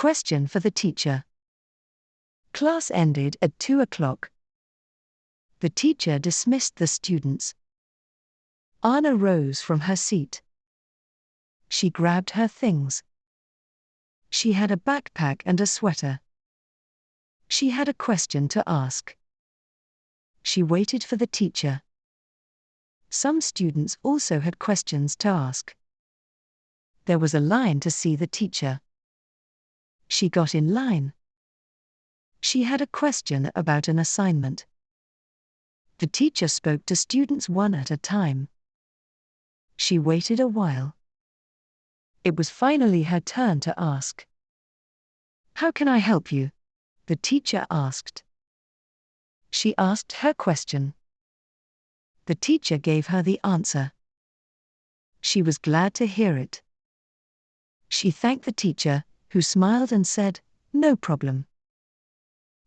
Question for the teacher. Class ended at 2 o'clock. The teacher dismissed the students. Anna rose from her seat. She grabbed her things. She had a backpack and a sweater. She had a question to ask. She waited for the teacher. Some students also had questions to ask. There was a line to see the teacher. She got in line. She had a question about an assignment. The teacher spoke to students one at a time. She waited a while. It was finally her turn to ask. "How can I help you?" the teacher asked. She asked her question. The teacher gave her the answer. She was glad to hear it. She thanked the teacher, who smiled and said, "No problem."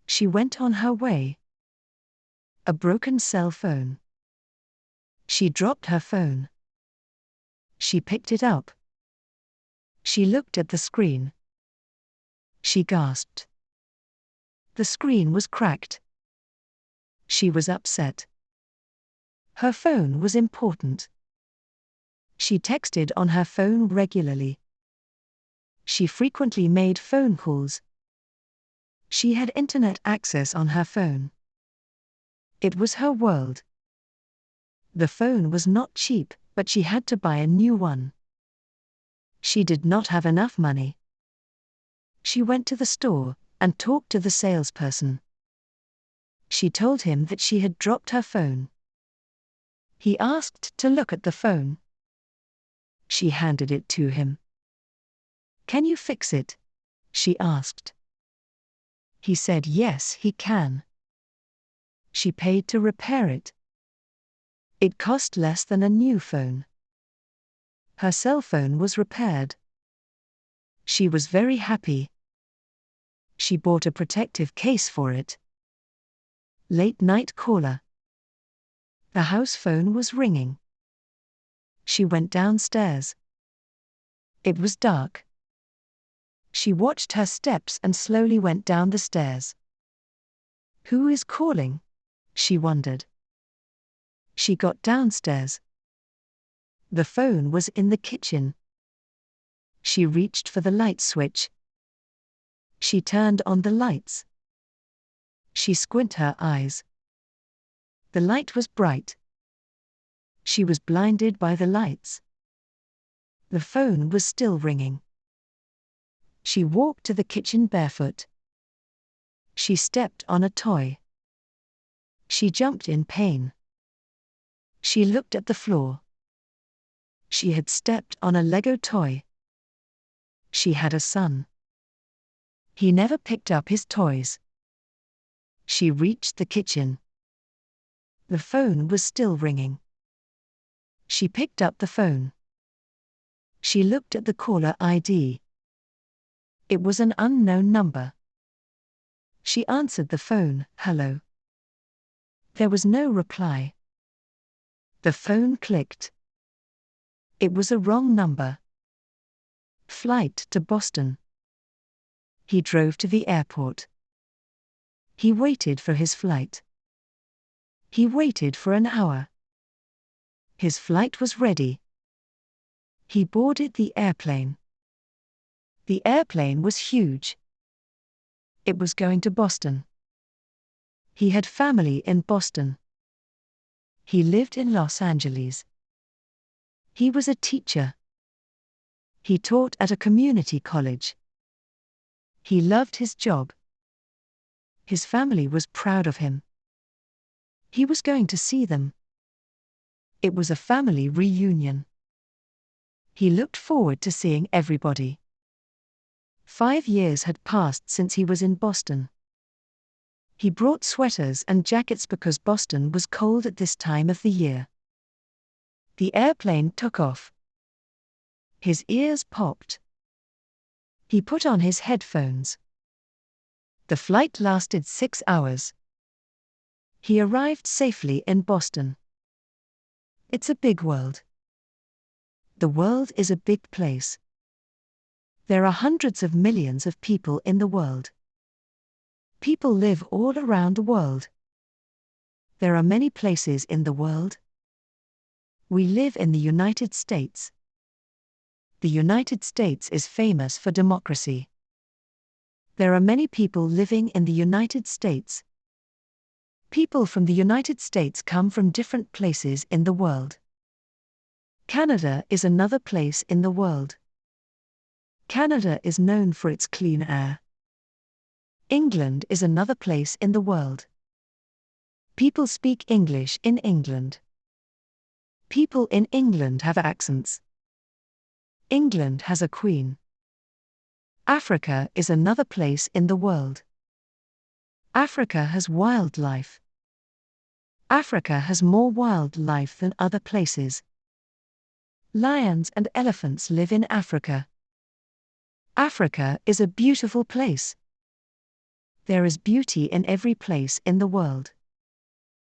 She went on her way. A broken cell phone. She dropped her phone. She picked it up. She looked at the screen. She gasped. The screen was cracked. She was upset. Her phone was important. She texted on her phone regularly. She frequently made phone calls. She had internet access on her phone. It was her world. The phone was not cheap, but she had to buy a new one. She did not have enough money. She went to the store and talked to the salesperson. She told him that she had dropped her phone. He asked to look at the phone. She handed it to him. "Can you fix it?" she asked. He said yes, he can. She paid to repair it. It cost less than a new phone. Her cell phone was repaired. She was very happy. She bought a protective case for it. Late night caller. The house phone was ringing. She went downstairs. It was dark. She watched her steps and slowly went down the stairs. Who is calling? She wondered. She got downstairs. The phone was in the kitchen. She reached for the light switch. She turned on the lights. She squinted her eyes. The light was bright. She was blinded by the lights. The phone was still ringing. She walked to the kitchen barefoot. She stepped on a toy. She jumped in pain. She looked at the floor. She had stepped on a Lego toy. She had a son. He never picked up his toys. She reached the kitchen. The phone was still ringing. She picked up the phone. She looked at the caller ID. It was an unknown number. She answered the phone, "Hello." There was no reply. The phone clicked. It was a wrong number. Flight to Boston. He drove to the airport. He waited for his flight. He waited for an hour. His flight was ready. He boarded the airplane. The airplane was huge. It was going to Boston. He had family in Boston. He lived in Los Angeles. He was a teacher. He taught at a community college. He loved his job. His family was proud of him. He was going to see them. It was a family reunion. He looked forward to seeing everybody. 5 years had passed since he was in Boston. He brought sweaters and jackets because Boston was cold at this time of the year. The airplane took off. His ears popped. He put on his headphones. The flight lasted 6 hours. He arrived safely in Boston. It's a big world. The world is a big place. There are hundreds of millions of people in the world. People live all around the world. There are many places in the world. We live in the United States. The United States is famous for democracy. There are many people living in the United States. People from the United States come from different places in the world. Canada is another place in the world. Canada is known for its clean air. England is another place in the world. People speak English in England. People in England have accents. England has a queen. Africa is another place in the world. Africa has wildlife. Africa has more wildlife than other places. Lions and elephants live in Africa. Africa is a beautiful place. There is beauty in every place in the world.